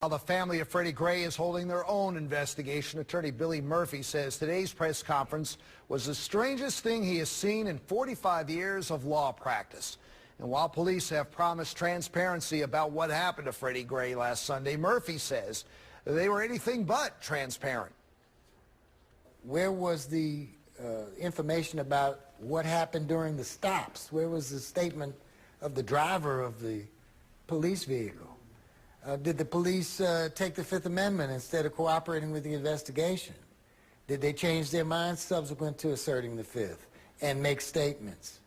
While the family of Freddy Gray is holding their own investigation, attorney Billy Murphy says today's press conference was the strangest thing he has seen in 45 years of law practice. And while police have promised transparency about what happened to Freddy Gray last Sunday, Murphy says they were anything but transparent. Where was the information about what happened during the stops? Where was the statement of the driver of the police vehicle? Did the police take the Fifth Amendment instead of cooperating with the investigation? Did they change their minds subsequent to asserting the Fifth and make statements?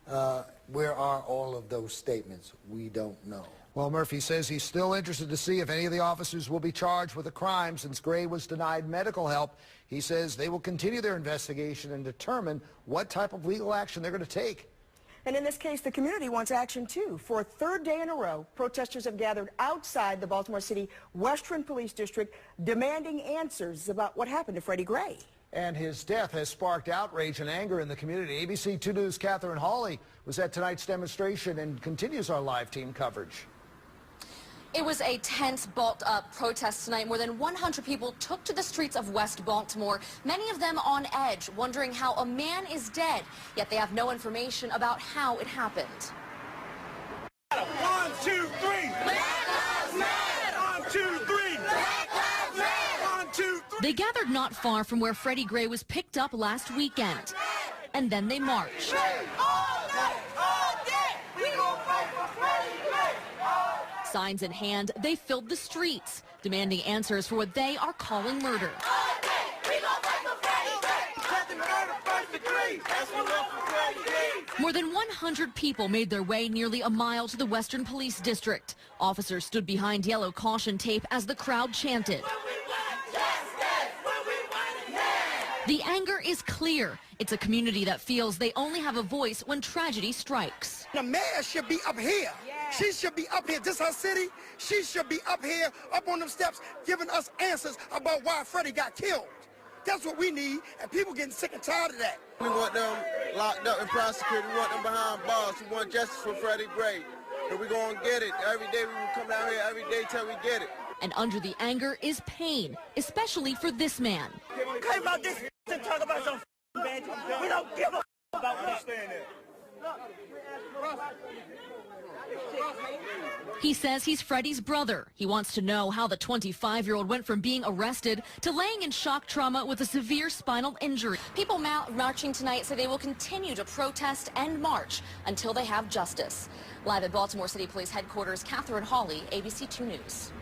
Where are all of those statements? We don't know. Well, Murphy says he's still interested to see if any of the officers will be charged with a crime since Gray was denied medical help. He says they will continue their investigation and determine what type of legal action they're going to take. And in this case, the community wants action, too. For a third day in a row, protesters have gathered outside the Baltimore City Western Police District demanding answers about what happened to Freddy Gray. And his death has sparked outrage and anger in the community. ABC 2 News' Catherine Hawley was at tonight's demonstration and continues our live team coverage. It was a tense, bulked-up protest tonight. More than 100 people took to the streets of West Baltimore, many of them on edge, wondering how a man is dead, yet they have no information about how it happened. 1, 2, 3. Black Lives Matter! 1, 2, 3. Black Lives Matter! 1, 2, 3. They gathered not far from where Freddy Gray was picked up last weekend, and then they marched. All day, we gon' fight for Freddy Gray. Signs in hand, they filled the streets, demanding answers for what they are calling murder. All day, we gon' fight for Freddy Gray. Murder first degree. That's what we're for Freddy Gray. More than 100 people made their way nearly a mile to the Western Police District. Officers stood behind yellow caution tape as the crowd chanted. The anger is clear. It's a community that feels they only have a voice when tragedy strikes. The mayor should be up here. She should be up here. This is her city. She should be up here, up on them steps, giving us answers about why Freddy got killed. That's what we need, and people getting sick and tired of that. We want them locked up and prosecuted. We want them behind bars. We want justice for Freddy Gray. And we're going to get it. Every day we will come down here every day till we get it. And under the anger is pain, especially for this man. Came out this to talk about some man. We don't give a about that. He says he's Freddy's brother. He wants to know how the 25-year-old went from being arrested to laying in shock trauma with a severe spinal injury. People marching tonight say they will continue to protest and march until they have justice. Live at Baltimore City Police Headquarters, Catherine Hawley, ABC 2 News.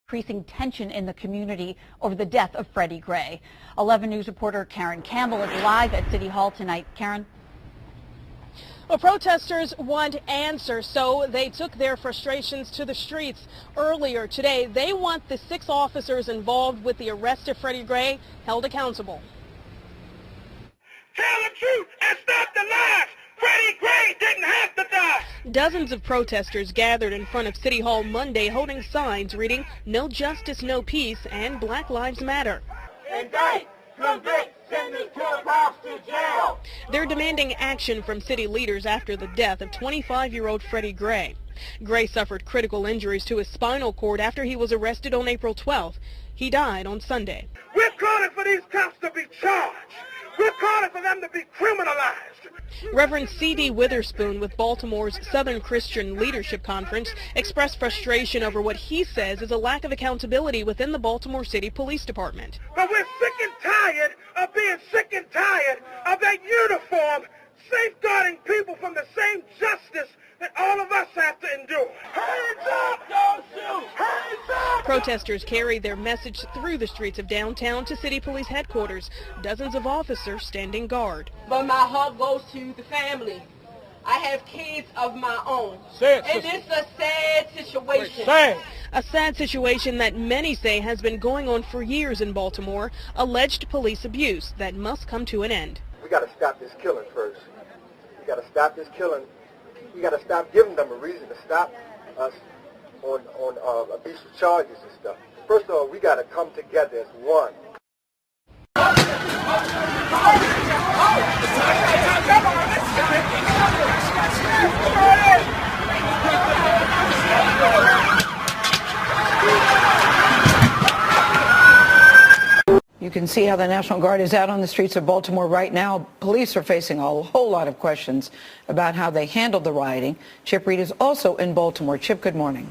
Increasing tension in the community over the death of Freddy Gray. 11 News reporter Karen Campbell is live at City Hall tonight. Karen? Well, protesters want answers, so they took their frustrations to the streets earlier today. They want the 6 officers involved with the arrest of Freddy Gray held accountable. Tell the truth and stop the lies. Freddy Gray didn't have to die. Dozens of protesters gathered in front of City Hall Monday holding signs reading "No Justice, No Peace" and "Black Lives Matter." Indict, convict, send these killer cops to jail. They're demanding action from city leaders after the death of 25-year-old Freddy Gray. Gray suffered critical injuries to his spinal cord after he was arrested on April 12th. He died on Sunday. We're calling for these cops to be charged. We're calling for them to be criminalized. Reverend C.D. Witherspoon with Baltimore's Southern Christian Leadership Conference expressed frustration over what he says is a lack of accountability within the Baltimore City Police Department. But we're sick and tired of being sick and tired of that uniform safeguarding people from the same justice that all of us have to endure. Hands up! Don't shoot! Hands up! Protesters carried their message through the streets of downtown to City Police headquarters, dozens of officers standing guard. But my heart goes to the family. I have kids of my own. And it's a sad situation. A sad situation that many say has been going on for years in Baltimore, alleged police abuse that must come to an end. We got to stop this killing first. We got to stop this killing. We got to stop giving them a reason to stop us on abusive charges and stuff. First of all, we got to come together as one. You can see how the National Guard is out on the streets of Baltimore right now. Police are facing a whole lot of questions about how they handled the rioting. Chip Reed is also in Baltimore. Chip, good morning.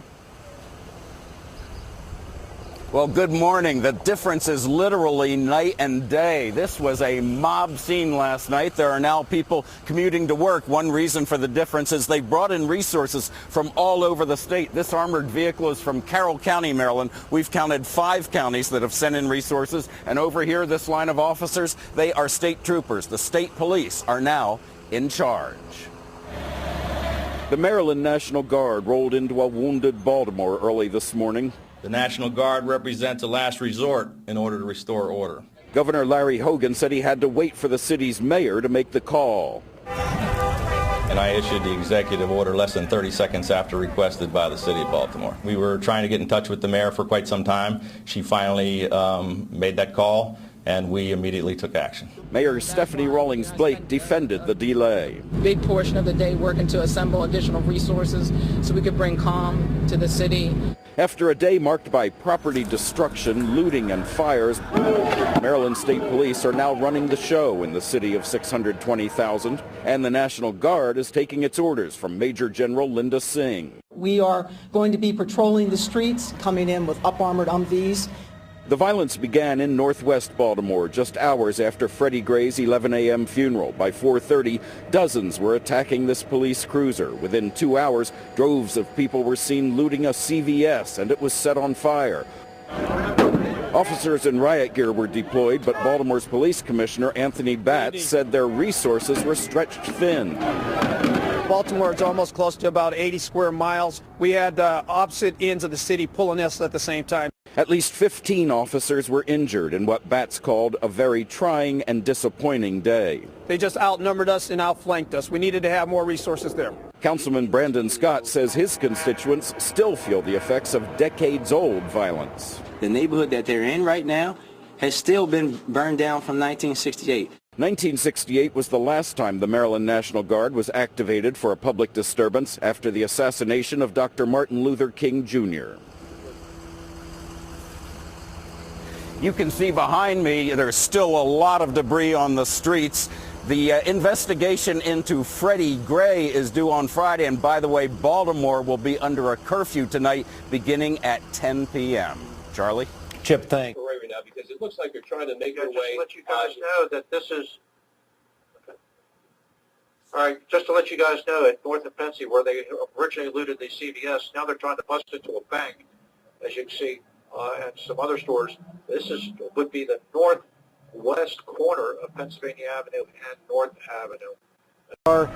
Well, good morning. The difference is literally night and day. This was a mob scene last night. There are now people commuting to work. One reason for the difference is they brought in resources from all over the state. This armored vehicle is from Carroll County, Maryland. We've counted 5 counties that have sent in resources. And over here, this line of officers, they are state troopers. The state police are now in charge. The Maryland National Guard rolled into a wounded Baltimore early this morning. The National Guard represents a last resort in order to restore order. Governor Larry Hogan said he had to wait for the city's mayor to make the call. And I issued the executive order less than 30 seconds after requested by the city of Baltimore. We were trying to get in touch with the mayor for quite some time. She finally made that call, and we immediately took action. Mayor Stephanie Rawlings Blake defended the delay. Big portion of the day working to assemble additional resources so we could bring calm to the city. After a day marked by property destruction, looting, and fires, Maryland State Police are now running the show in the city of 620,000, and the National Guard is taking its orders from Major General Linda Singh. We are going to be patrolling the streets, coming in with up-armored Humvees. The violence began in northwest Baltimore just hours after Freddy Gray's 11 a.m. funeral. By 4:30, dozens were attacking this police cruiser. Within 2 hours, droves of people were seen looting a CVS, and it was set on fire. Officers in riot gear were deployed, but Baltimore's police commissioner, Anthony Batts, said their resources were stretched thin. Baltimore is almost close to about 80 square miles. We had opposite ends of the city pulling us at the same time. At least 15 officers were injured in what Batts called a very trying and disappointing day. They just outnumbered us and outflanked us. We needed to have more resources there. Councilman Brandon Scott says his constituents still feel the effects of decades-old violence. The neighborhood that they're in right now has still been burned down from 1968. 1968 was the last time the Maryland National Guard was activated for a public disturbance after the assassination of Dr. Martin Luther King, Jr. You can see behind me there's still a lot of debris on the streets. The investigation into Freddy Gray is due on Friday, and by the way, Baltimore will be under a curfew tonight beginning at 10 p.m. Charlie? Chip, thanks. Right now, because it looks like they're trying to make their way. Just to let you guys know that this is. Okay. All right, just to let you guys know, at North of Pensy, where they originally looted the CVS, now they're trying to bust into a bank, as you can see, and some other stores. This would be the northwest corner of Pennsylvania Avenue and North Avenue.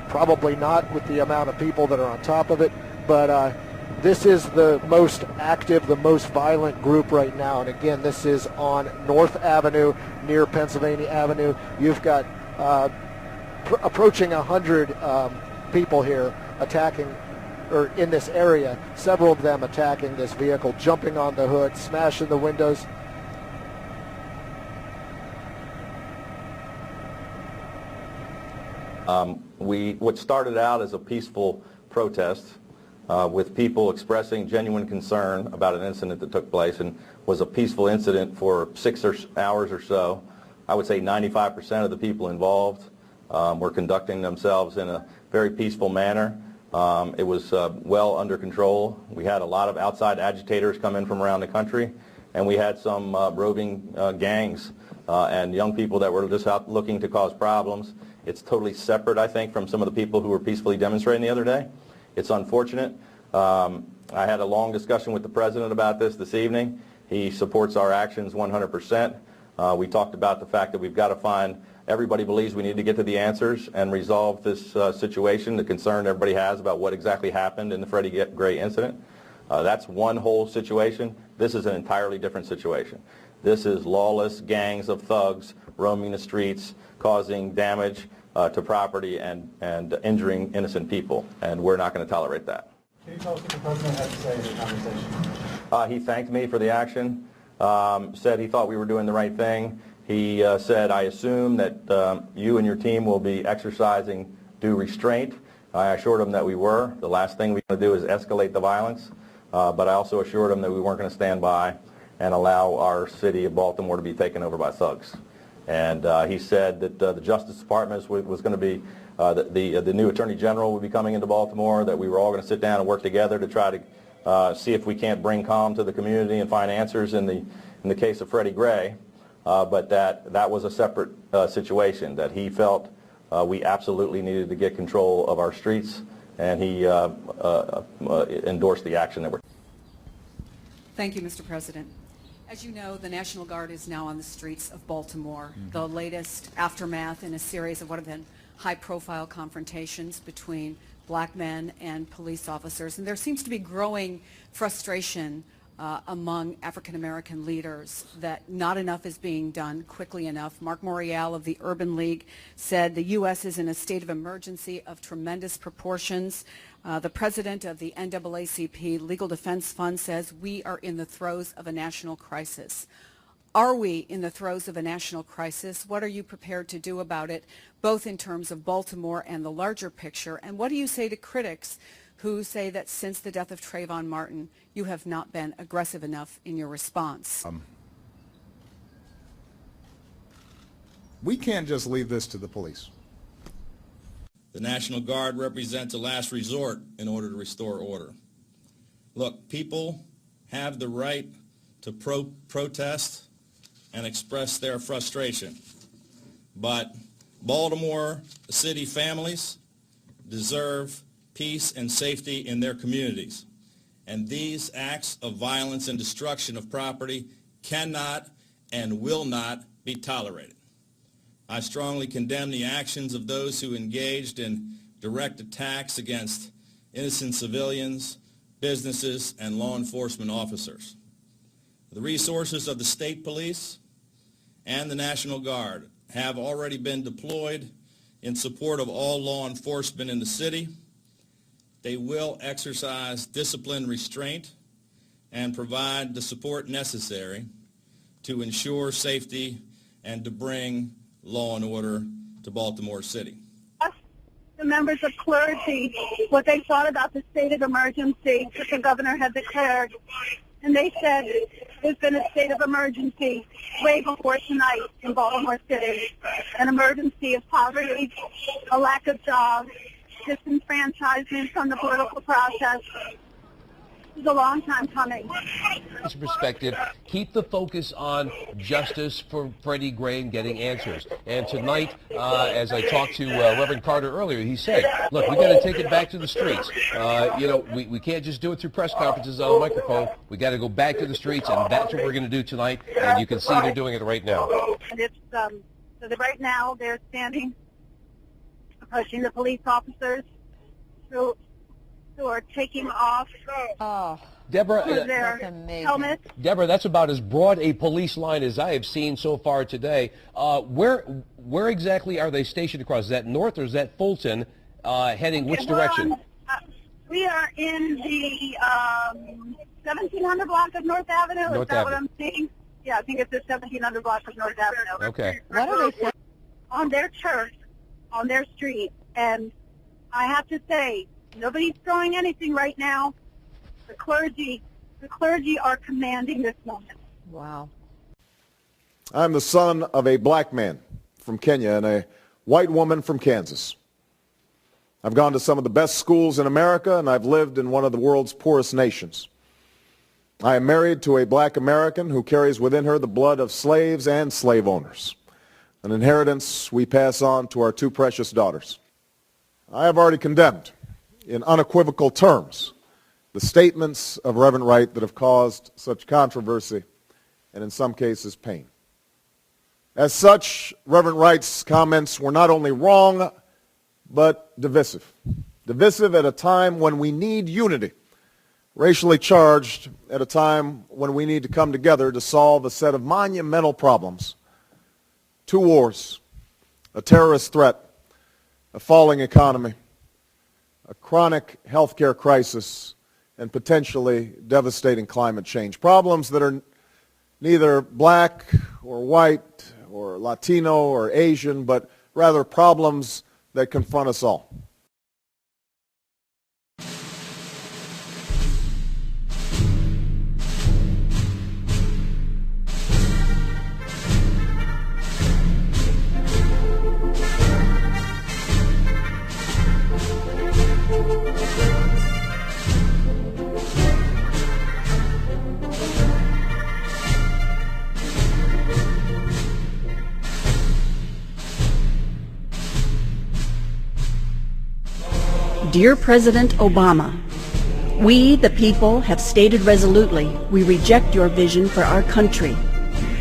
Probably not with the amount of people that are on top of it, but this is the most active, the most violent group right now. And again, this is on North Avenue near Pennsylvania Avenue. You've got approaching 100 people here attacking, or in this area, several of them attacking this vehicle, jumping on the hood, smashing the windows. What started out as a peaceful protest with people expressing genuine concern about an incident that took place and was a peaceful incident for 6 hours or so. I would say 95% of the people involved were conducting themselves in a very peaceful manner. It was well under control. We had a lot of outside agitators come in from around the country, and we had some roving gangs and young people that were just out looking to cause problems. It's totally separate, I think, from some of the people who were peacefully demonstrating the other day. It's unfortunate. I had a long discussion with the president about this evening. He supports our actions 100%. We talked about the fact that we've got to find, everybody believes we need to get to the answers and resolve this situation, the concern everybody has about what exactly happened in the Freddy Gray incident. That's one whole situation. This is an entirely different situation. This is lawless gangs of thugs roaming the streets, causing damage to property and injuring innocent people, and we're not going to tolerate that. Can you tell us what the president had to say in the conversation? He thanked me for the action, said he thought we were doing the right thing. He said, I assume that you and your team will be exercising due restraint. I assured him that we were. The last thing we want to do is escalate the violence, but I also assured him that we weren't going to stand by and allow our city of Baltimore to be taken over by thugs. And he said that the Justice Department was going to be, the new Attorney General would be coming into Baltimore, that we were all going to sit down and work together to try to see if we can't bring calm to the community and find answers in the case of Freddy Gray, but that was a separate situation, that he felt we absolutely needed to get control of our streets, and he endorsed the action that we're. Thank you, Mr. President. As you know, the National Guard is now on the streets of Baltimore, the latest aftermath in a series of what have been high-profile confrontations between black men and police officers. And there seems to be growing frustration among African-American leaders that not enough is being done quickly enough. Mark Morial of the Urban League said the U.S. is in a state of emergency of tremendous proportions. The president of the NAACP Legal Defense Fund says we are in the throes of a national crisis. Are we in the throes of a national crisis? What are you prepared to do about it, both in terms of Baltimore and the larger picture? And what do you say to critics who say that since the death of Trayvon Martin, you have not been aggressive enough in your response? We can't just leave this to the police. The National Guard represents a last resort in order to restore order. Look, people have the right to protest and express their frustration, but Baltimore City families deserve peace and safety in their communities, and these acts of violence and destruction of property cannot and will not be tolerated. I strongly condemn the actions of those who engaged in direct attacks against innocent civilians, businesses, and law enforcement officers. The resources of the state police and the National Guard have already been deployed in support of all law enforcement in the city. They will exercise disciplined restraint and provide the support necessary to ensure safety and to bring law and order to Baltimore City. The members of clergy, what they thought about the state of emergency that the governor had declared, and they said there's been a state of emergency way before tonight in Baltimore City, an emergency of poverty, a lack of jobs, disenfranchisement from the political process. It's a long time coming. This perspective, keep the focus on justice for Freddy Gray and getting answers. And tonight, as I talked to Reverend Carter earlier, he said, look, we got to take it back to the streets. We can't just do it through press conferences on a microphone. We got to go back to the streets, and that's what we're going to do tonight. And you can see they're doing it right now. And it's, right now they're standing, pushing the police officers who are taking off Deborah, their helmets. Deborah, that's about as broad a police line as I have seen so far today. Where exactly are they stationed across? Is that north or is that Fulton heading which direction? We are in the 1700 block of North Avenue. Is that what I'm seeing? Yeah, I think it's the 1700 block of North Avenue. Okay. What are they saying? On their church, on their street, and I have to say, nobody's throwing anything right now. The clergy are commanding this moment. Wow. I'm the son of a black man from Kenya and a white woman from Kansas. I've gone to some of the best schools in America, and I've lived in one of the world's poorest nations. I am married to a black American who carries within her the blood of slaves and slave owners, an inheritance we pass on to our two precious daughters. I have already condemned, in unequivocal terms, the statements of Reverend Wright that have caused such controversy and in some cases pain. As such, Reverend Wright's comments were not only wrong, but divisive. Divisive at a time when we need unity, racially charged at a time when we need to come together to solve a set of monumental problems: 2 wars, a terrorist threat, a falling economy, a chronic healthcare crisis, and potentially devastating climate change. Problems that are neither black or white or Latino or Asian, but rather problems that confront us all. Dear President Obama, we, the people, have stated resolutely we reject your vision for our country.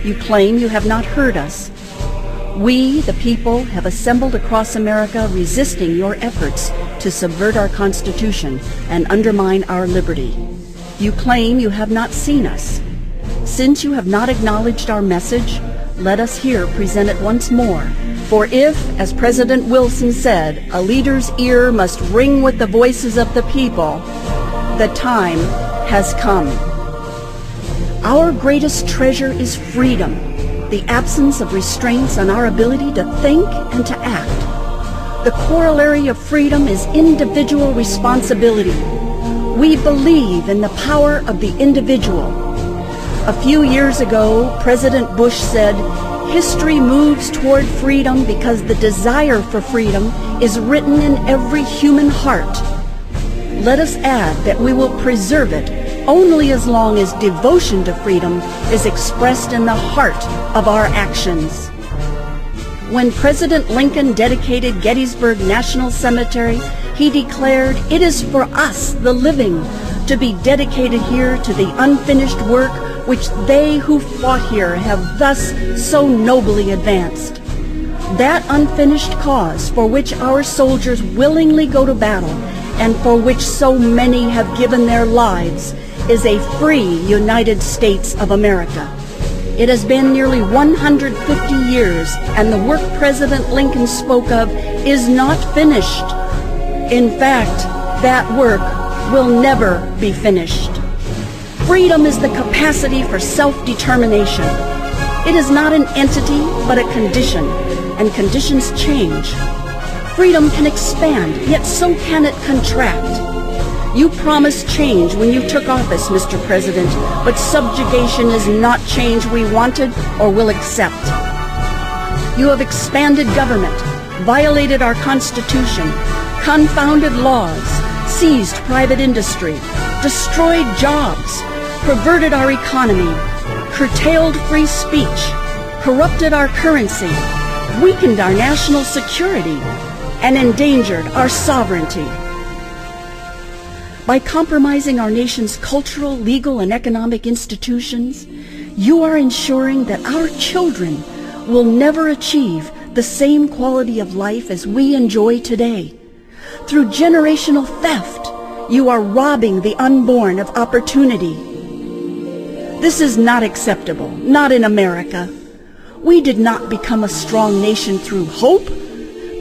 You claim you have not heard us. We, the people, have assembled across America resisting your efforts to subvert our Constitution and undermine our liberty. You claim you have not seen us. Since you have not acknowledged our message, let us here present it once more. For if, as President Wilson said, a leader's ear must ring with the voices of the people, the time has come. Our greatest treasure is freedom, the absence of restraints on our ability to think and to act. The corollary of freedom is individual responsibility. We believe in the power of the individual. A few years ago, President Bush said, "History moves toward freedom because the desire for freedom is written in every human heart." Let us add that we will preserve it only as long as devotion to freedom is expressed in the heart of our actions. When President Lincoln dedicated Gettysburg National Cemetery, he declared, "It is for us, the living, to be dedicated here to the unfinished work which they who fought here have thus so nobly advanced." That unfinished cause for which our soldiers willingly go to battle and for which so many have given their lives is a free United States of America. It has been nearly 150 years, and the work President Lincoln spoke of is not finished. In fact, that work will never be finished. Freedom is the capacity for self-determination. It is not an entity, but a condition, and conditions change. Freedom can expand, yet so can it contract. You promised change when you took office, Mr. President, but subjugation is not change we wanted or will accept. You have expanded government, violated our Constitution, confounded laws, seized private industry, destroyed jobs, perverted our economy, curtailed free speech, corrupted our currency, weakened our national security, and endangered our sovereignty. By compromising our nation's cultural, legal, and economic institutions, you are ensuring that our children will never achieve the same quality of life as we enjoy today. Through generational theft, you are robbing the unborn of opportunity. This is not acceptable, not in America. We did not become a strong nation through hope,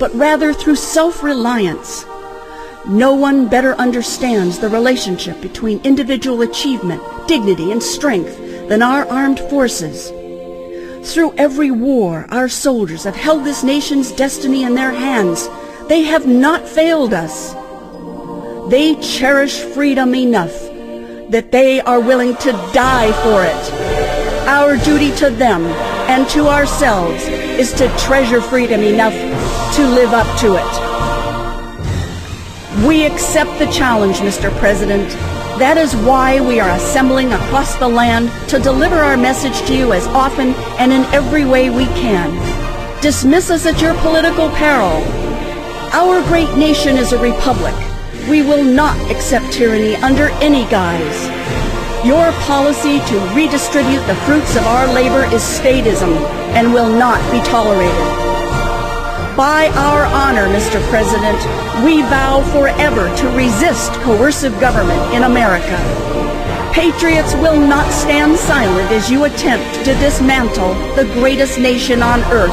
but rather through self-reliance. No one better understands the relationship between individual achievement, dignity, and strength than our armed forces. Through every war, our soldiers have held this nation's destiny in their hands. They have not failed us. They cherish freedom enough that they are willing to die for it. Our duty to them and to ourselves is to treasure freedom enough to live up to it. We accept the challenge, Mr. President. That is why we are assembling across the land to deliver our message to you as often and in every way we can. Dismiss us at your political peril. Our great nation is a republic. We will not accept tyranny under any guise. Your policy to redistribute the fruits of our labor is statism and will not be tolerated. By our honor, Mr. President, we vow forever to resist coercive government in America. Patriots will not stand silent as you attempt to dismantle the greatest nation on earth.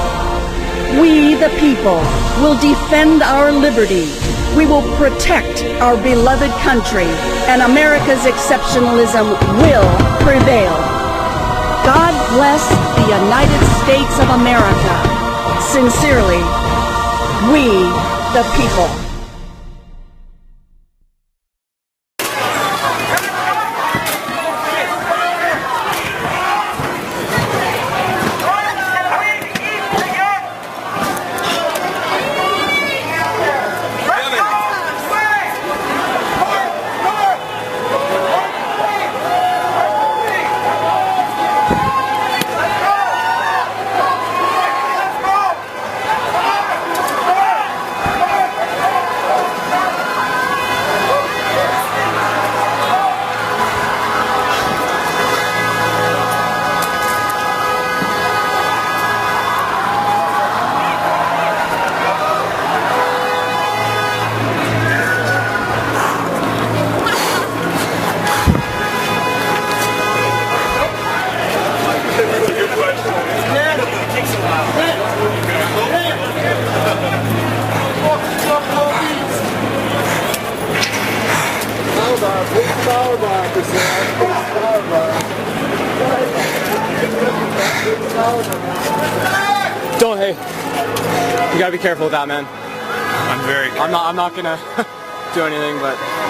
We, the people, will defend our liberty. We will protect our beloved country, and America's exceptionalism will prevail. God bless the United States of America. Sincerely, we the people. Don't, hey, you gotta be careful with that, man. I'm not gonna do anything, but